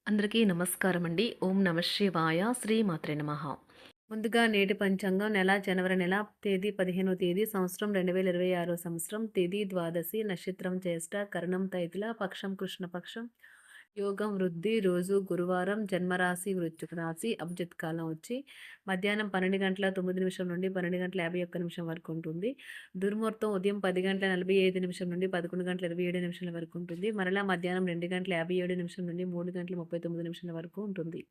అందరికీ నమస్కారం అండి. ఓం నమ శివాయ. శ్రీమాత్రే నమః. ముందుగా నేటి పంచాంగం జనవరి నెల తేదీ 15వ తేదీ సంవత్సరం 2026 సంవత్సరం తేదీ ద్వాదశి నక్షత్రం జ్యేష్ఠ కరణం తైతుల పక్షం కృష్ణపక్షం యోగం వృద్ధి రోజు గురువారం జన్మరాశి వృశ్చిక రాశి అభిజిత్ కాలం వచ్చి మధ్యాహ్నం 12 గంటల 9 నిమిషం నుండి 12 గంటల 51 నిమిషం వరకు ఉంటుంది. దుర్ముహూర్తం ఉదయం 10 గంటల 45 నిమిషం నుండి 11 గంటల 27 నిమిషాల వరకు ఉంటుంది. మరలా మధ్యాహ్నం 2 గంటల 57 నిమిషం నుండి 3 గంటల 39 నిమిషాల వరకు ఉంటుంది.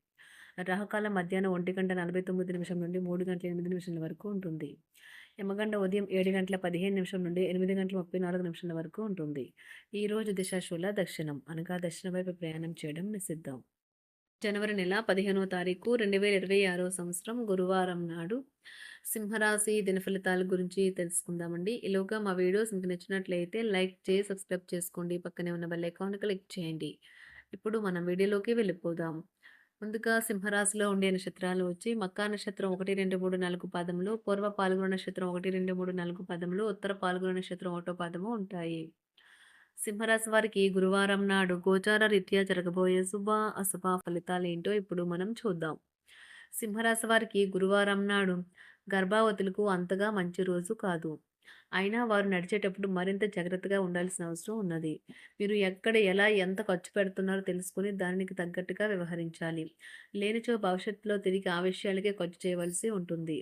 రాహుకాలం మధ్యాహ్నం 1 గంట 49 నిమిషం నుండి 3 గంటల 8 నిమిషాల వరకు ఉంటుంది. యమగండ ఉదయం 7 గంటల 15 నిమిషం నుండి 8 గంటల 34 నిమిషాల వరకు ఉంటుంది. ఈరోజు దిశాశూల దక్షిణం అనగా దక్షిణ వైపు ప్రయాణం చేయడం నిషిద్ధం. జనవరి నెల 15వ తారీఖు 2026 సంవత్సరం గురువారం నాడు సింహరాశి దిన ఫలితాల గురించి తెలుసుకుందామండి. ఈలోగా మా వీడియోస్ మీకు నచ్చినట్లయితే లైక్ చేసి సబ్స్క్రైబ్ చేసుకోండి. పక్కనే ఉన్న బెల్ ఐకాన్ క్లిక్ చేయండి. ఇప్పుడు మనం వీడియోలోకి వెళ్ళిపోదాం. ముందుగా సింహరాశిలో ఉండే నక్షత్రాలు వచ్చి మక్కా నక్షత్రం 1, 2, 3, 4 పాదములు, పూర్వ పాల్గొన నక్షత్రం 1, 2, 3, 4 పాదములు, ఉత్తర పాల్గొన నక్షత్రం 1వ పాదము ఉంటాయి. సింహరాశి వారికి గురువారం నాడు గోచార రీత్యా జరగబోయే శుభ అశుభ ఫలితాలు ఏంటో ఇప్పుడు మనం చూద్దాం. సింహరాశి వారికి గురువారం నాడు గర్భావతులకు అంతగా మంచి రోజు కాదు. అయినా వారు నడిచేటప్పుడు మరింత జాగ్రత్తగా ఉండాల్సిన అవసరం ఉన్నది. మీరు ఎక్కడ, ఎలా, ఎంత ఖర్చు పెడుతున్నారో తెలుసుకుని దానికి తగ్గట్టుగా వ్యవహరించాలి. లేనిచో భవిష్యత్తులో తిరిగి ఆ విషయాలకే ఖర్చు చేయవలసి ఉంటుంది.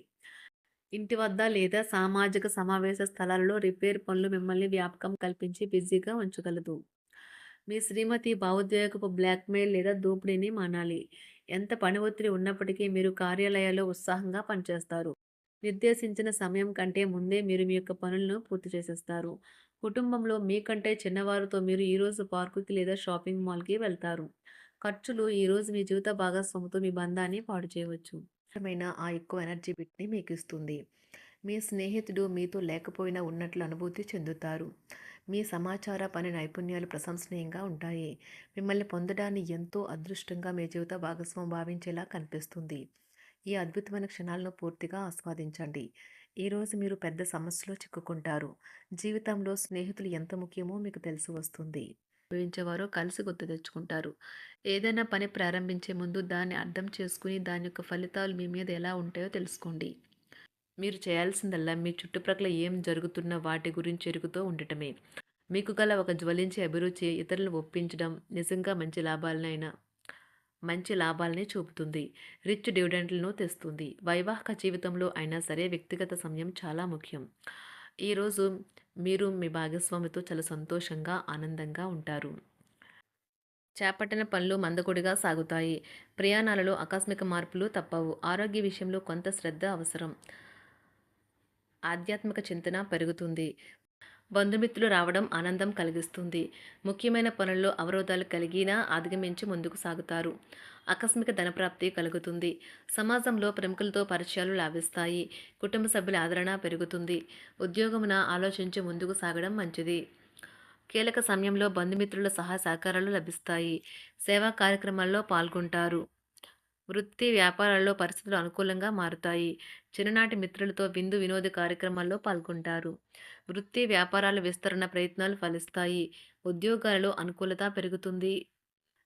ఇంటి వద్ద లేదా సామాజిక సమావేశ స్థలాలలో రిపేర్ పనులు మిమ్మల్ని వ్యాపకం కల్పించి బిజీగా ఉంచగలదు. మీ శ్రీమతి భావోద్వేగపు బ్లాక్మెయిల్ లేదా దోపిడీని మానాలి. ఎంత పని ఒత్తిడి ఉన్నప్పటికీ మీరు కార్యాలయాల్లో ఉత్సాహంగా పనిచేస్తారు. నిర్దేశించిన సమయం కంటే ముందే మీరు మీ యొక్క పనులను పూర్తి చేసేస్తారు. కుటుంబంలో మీకంటే చిన్నవారితో మీరు ఈరోజు పార్కుకి లేదా షాపింగ్ మాల్కి వెళ్తారు. ఖర్చులు ఈరోజు మీ జీవిత భాగస్వామితో మీ బంధాన్ని పాడు చేయవచ్చు. ఆ ఎక్కువ ఎనర్జీ బిట్ని మీకు ఇస్తుంది. మీ స్నేహితుడు మీతో లేకపోయినా ఉన్నట్లు అనుభూతి చెందుతారు. మీ సమాచార పని నైపుణ్యాలు ప్రశంసనీయంగా ఉంటాయి. మిమ్మల్ని పొందడాన్ని ఎంతో అదృష్టంగా మీ జీవిత భాగస్వామి భావించేలా కనిపిస్తుంది. ఈ అద్భుతమైన క్షణాలను పూర్తిగా ఆస్వాదించండి. ఈరోజు మీరు పెద్ద సమస్యలో చిక్కుకుంటారు. జీవితంలో స్నేహితులు ఎంత ముఖ్యమో మీకు తెలిసి వస్తుంది. ఉపయోగించేవారో కలిసి గుర్తు తెచ్చుకుంటారు. ఏదైనా పని ప్రారంభించే ముందు దాన్ని అర్థం చేసుకుని దాని యొక్క ఫలితాలు మీ మీద ఎలా ఉంటాయో తెలుసుకోండి. మీరు చేయాల్సిందల్లా మీ చుట్టుప్రక్కల ఏం జరుగుతున్న వాటి గురించి ఎరుగుతూ ఉండటమే. మీకు గల ఒక జ్వలించే అభిరుచి ఇతరులను ఒప్పించడం నిజంగా మంచి లాభాలనే చూపుతుంది. రిచ్ డివిడెంట్లను తెస్తుంది. వైవాహిక జీవితంలో అయినా సరే వ్యక్తిగత సమయం చాలా ముఖ్యం. ఈరోజు మీరు మీ భాగస్వామితో చాలా సంతోషంగా ఆనందంగా ఉంటారు. చేపట్టిన పనులు మందకొడిగా సాగుతాయి. ప్రయాణాలలో ఆకస్మిక మార్పులు తప్పవు. ఆరోగ్య విషయంలో కొంత శ్రద్ధ అవసరం. ఆధ్యాత్మిక చింతన పెరుగుతుంది. బంధుమిత్రులు రావడం ఆనందం కలిగిస్తుంది. ముఖ్యమైన పనుల్లో అవరోధాలు కలిగినా అధిగమించి ముందుకు సాగుతారు. ఆకస్మిక ధనప్రాప్తి కలుగుతుంది. సమాజంలో ప్రముఖులతో పరిచయాలు లాభిస్తాయి. కుటుంబ సభ్యుల ఆదరణ పెరుగుతుంది. ఉద్యోగమున ఆలోచించి ముందుకు సాగడం మంచిది. కీలక సమయంలో బంధుమిత్రుల సహాయ సహకారాలు లభిస్తాయి. సేవా కార్యక్రమాల్లో పాల్గొంటారు. వృత్తి వ్యాపారాల్లో పరిస్థితులు అనుకూలంగా మారుతాయి. చిన్ననాటి మిత్రులతో విందు వినోద కార్యక్రమాల్లో పాల్గొంటారు. వృత్తి వ్యాపారాల విస్తరణ ప్రయత్నాలు ఫలిస్తాయి. ఉద్యోగాలలో అనుకూలత పెరుగుతుంది.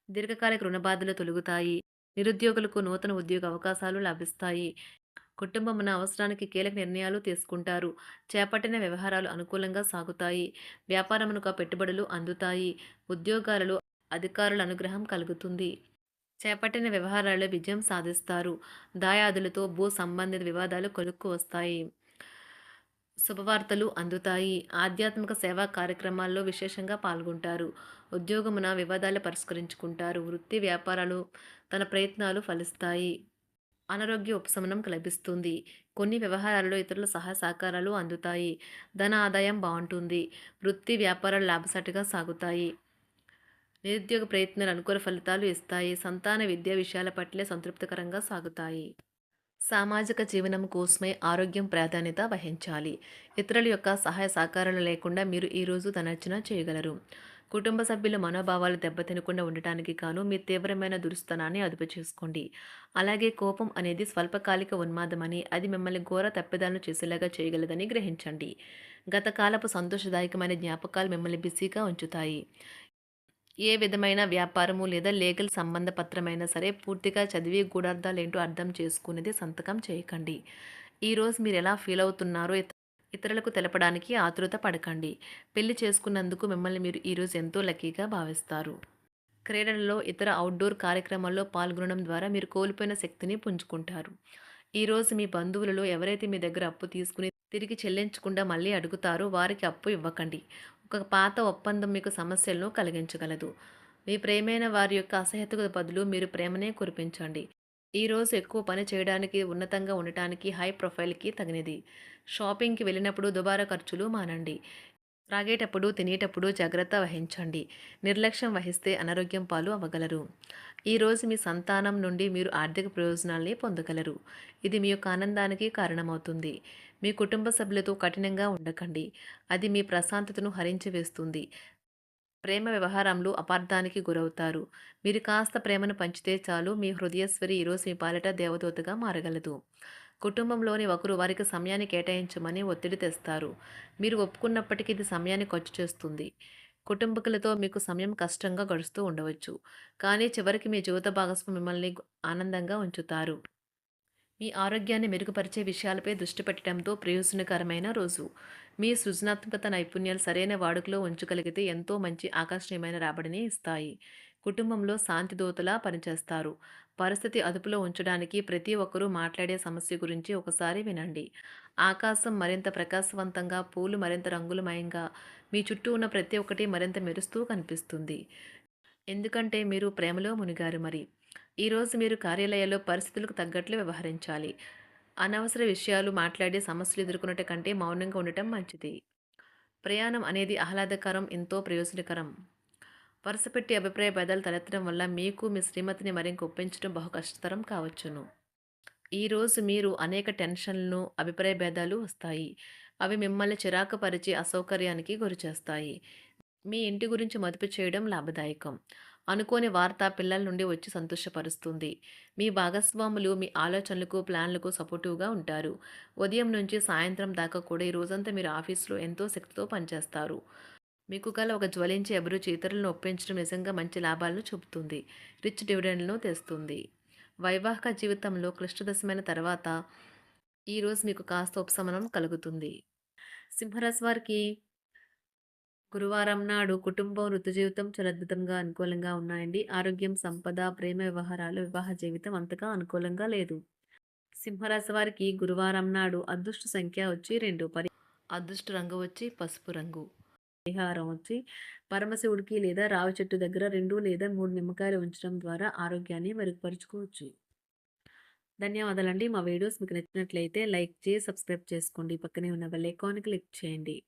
దీర్ఘకాలిక రుణబాధలు తొలగుతాయి. నిరుద్యోగులకు నూతన ఉద్యోగ అవకాశాలు లభిస్తాయి. కుటుంబమున అవసరానికి కీలక నిర్ణయాలు తీసుకుంటారు. చేపట్టిన వ్యవహారాలు అనుకూలంగా సాగుతాయి. వ్యాపారమునకు పెట్టుబడులు అందుతాయి. ఉద్యోగాలలో అధికారుల అనుగ్రహం కలుగుతుంది. చేపట్టిన వ్యవహారాల్లో విజయం సాధిస్తారు. దాయాదులతో భూ సంబంధిత వివాదాలు కొలుక్కు వస్తాయి. శుభవార్తలు అందుతాయి. ఆధ్యాత్మిక సేవా కార్యక్రమాల్లో విశేషంగా పాల్గొంటారు. ఉద్యోగమున వివాదాలు పరిష్కరించుకుంటారు. వృత్తి వ్యాపారాలు తన ప్రయత్నాలు ఫలిస్తాయి. అనారోగ్య ఉపశమనం లభిస్తుంది. కొన్ని వ్యవహారాల్లో ఇతరుల సహాయ సహకారాలు అందుతాయి. ధన ఆదాయం బాగుంటుంది. వృత్తి వ్యాపారాలు లాభసాటిగా సాగుతాయి. నిరుద్యోగ ప్రయత్నాలు అనుకూల ఫలితాలు ఇస్తాయి. సంతాన విద్యా విషయాల పట్లే సంతృప్తికరంగా సాగుతాయి. సామాజిక జీవనం కోసమే ఆరోగ్యం ప్రాధాన్యత వహించాలి. ఇతరుల యొక్క సహాయ సహకారాలు లేకుండా మీరు ఈరోజు ధనార్జన చేయగలరు. కుటుంబ సభ్యుల మనోభావాలు దెబ్బతినకుండా ఉండటానికి గాను మీ తీవ్రమైన దురుస్తనాన్ని అదుపు చేసుకోండి. అలాగే కోపం అనేది స్వల్పకాలిక ఉన్మాదమని, అది మిమ్మల్ని ఘోర తప్పిదాలను చేసేలాగా చేయగలదని గ్రహించండి. గత కాలపు సంతోషదాయకమైన జ్ఞాపకాలు మిమ్మల్ని బిజీగా ఉంచుతాయి. ఏ విధమైన వ్యాపారము లేదా లీగల్ సంబంధ పత్రమైనా సరే పూర్తిగా చదివి గూఢార్థాలేంటో అర్థం చేసుకునేది సంతకం చేయకండి. ఈరోజు మీరెలా ఫీల్ అవుతున్నారో ఇతరులకు తెలపడానికి ఆతురత పడకండి. పెళ్లి చేసుకున్నందుకు మిమ్మల్ని మీరు ఈరోజు ఎంతో లక్కీగా భావిస్తారు. క్రీడలలో ఇతర అవుట్‌డోర్ కార్యక్రమాల్లో పాల్గొనడం ద్వారా మీరు కోల్పోయిన శక్తిని పుంజుకుంటారు. ఈరోజు మీ బంధువులలో ఎవరైతే మీ దగ్గర అప్పు తీసుకుని తిరిగి చెల్లించకుండా మళ్ళీ అడుగుతారో వారికి అప్పు ఇవ్వకండి. ఒక పాత ఒప్పందం మీకు సమస్యలను కలిగించగలదు. మీ ప్రియమైన వారి యొక్క అసహ్యతకు బదులు మీరు ప్రేమనే కురిపించండి. ఈరోజు ఎక్కువ పని చేయడానికి, ఉన్నతంగా ఉండటానికి, హై ప్రొఫైల్‌కి తగినది. షాపింగ్‌కి వెళ్ళినప్పుడు దుబారా ఖర్చులు మానండి. త్రాగేటప్పుడు, తినేటప్పుడు జాగ్రత్త వహించండి. నిర్లక్ష్యం వహిస్తే అనారోగ్యం పాలు అవ్వగలరు. ఈరోజు మీ సంతానం నుండి మీరు ఆర్థిక ప్రయోజనాల్ని పొందగలరు. ఇది మీ యొక్క ఆనందానికి కారణమవుతుంది. మీ కుటుంబ సభ్యులతో కఠినంగా ఉండకండి. అది మీ ప్రశాంతతను హరించి వేస్తుంది. ప్రేమ వ్యవహారంలో అపార్థానికి గురవుతారు. మీరు కాస్త ప్రేమను పంచితే చాలు మీ హృదయస్వరి ఈరోజు మీ పాలిట దేవదూతగా మారగలదు. కుటుంబంలోని ఒకరు వారికి సమయాన్ని కేటాయించమని ఒత్తిడి తెస్తారు. మీరు ఒప్పుకున్నప్పటికీ ఇది సమయాన్ని ఖర్చు చేస్తుంది. కుటుంబకులతో మీకు సమయం కష్టంగా గడుస్తూ ఉండవచ్చు. కానీ చివరికి మీ జీవిత భాగస్వామి మిమ్మల్ని ఆనందంగా ఉంచుతారు. మీ ఆరోగ్యాన్ని మెరుగుపరిచే విషయాలపై దృష్టి పెట్టడంతో ప్రయోజనకరమైన రోజు. మీ సృజనాత్మకత నైపుణ్యాలు సరైన వాడుకలో ఉంచగలిగితే ఎంతో మంచి ఆకర్షణీయమైన రాబడిని ఇస్తాయి. కుటుంబంలో శాంతి దూతలా పనిచేస్తారు. పరిస్థితి అదుపులో ఉంచడానికి ప్రతి ఒక్కరూ మాట్లాడే సమస్య గురించి ఒకసారి వినండి. ఆకాశం మరింత ప్రకాశవంతంగా, పూలు మరింత రంగులమయంగా, మీ చుట్టూ ఉన్న ప్రతి ఒక్కటి మరింత మెరుస్తూ కనిపిస్తుంది. ఎందుకంటే మీరు ప్రేమలో మునిగారు మరి. ఈరోజు మీరు కార్యాలయాల్లో పరిస్థితులకు తగ్గట్లు వ్యవహరించాలి. అనవసర విషయాలు మాట్లాడి సమస్యలు ఎదుర్కొనట కంటే మౌనంగా ఉండటం మంచిది. ప్రయాణం అనేది ఆహ్లాదకరం, ఎంతో ప్రయోజనకరం. వరుసపెట్టి అభిప్రాయ భేదాలు తలెత్తడం వల్ల మీకు మీ శ్రీమతిని మరింక ఒప్పించడం బహు కష్టతరం కావచ్చును. ఈరోజు మీరు అనేక టెన్షన్లను, అభిప్రాయ భేదాలు వస్తాయి. అవి మిమ్మల్ని చిరాకు పరిచి అసౌకర్యానికి గురిచేస్తాయి. మీ ఇంటి గురించి మదుపు చేయడం లాభదాయకం. అనుకోని వార్త పిల్లల నుండి వచ్చి సంతోషపరుస్తుంది. మీ భాగస్వాములు మీ ఆలోచనలకు, ప్లాన్లకు సపోర్టివ్‌గా ఉంటారు. ఉదయం నుంచి సాయంత్రం దాకా కూడా ఈ రోజంతా మీరు ఆఫీస్‌లో ఎంతో శక్తితో పనిచేస్తారు. మీకు గల ఒక జ్వలించే అభిరుచి ఇతరులను ఒప్పించడం నిజంగా మంచి లాభాలను చూపుతుంది. రిచ్ డివిడెండ్‌లను తెస్తుంది. వైవాహిక జీవితంలో క్లిష్టదశమైన తర్వాత ఈరోజు మీకు కాస్త ఉపశమనం కలుగుతుంది. సింహరాశి వారికి గురువారం నాడు కుటుంబం, వృత్తి జీవితం చాలా అద్భుతంగా, అనుకూలంగా ఉన్నాయండి. ఆరోగ్యం, సంపద, ప్రేమ వ్యవహారాలు, వివాహ జీవితం అంతగా అనుకూలంగా లేదు. సింహరాశి వారికి గురువారం నాడు అదృష్ట సంఖ్య వచ్చి 2, అదృష్ట రంగు వచ్చి పసుపు రంగు. పరిహారం వచ్చి పరమశివుడికి లేదా రావి చెట్టు దగ్గర 2 లేదా 3 నిమ్మకాయలు ఉంచడం ద్వారా ఆరోగ్యాన్ని మెరుగుపరుచుకోవచ్చు. ధన్యవాదాలండి. మా వీడియోస్ మీకు నచ్చినట్లయితే లైక్ చేసి, సబ్స్క్రైబ్ చేసుకోండి. పక్కనే ఉన్న బెల్ ఐకాన్ క్లిక్ చేయండి.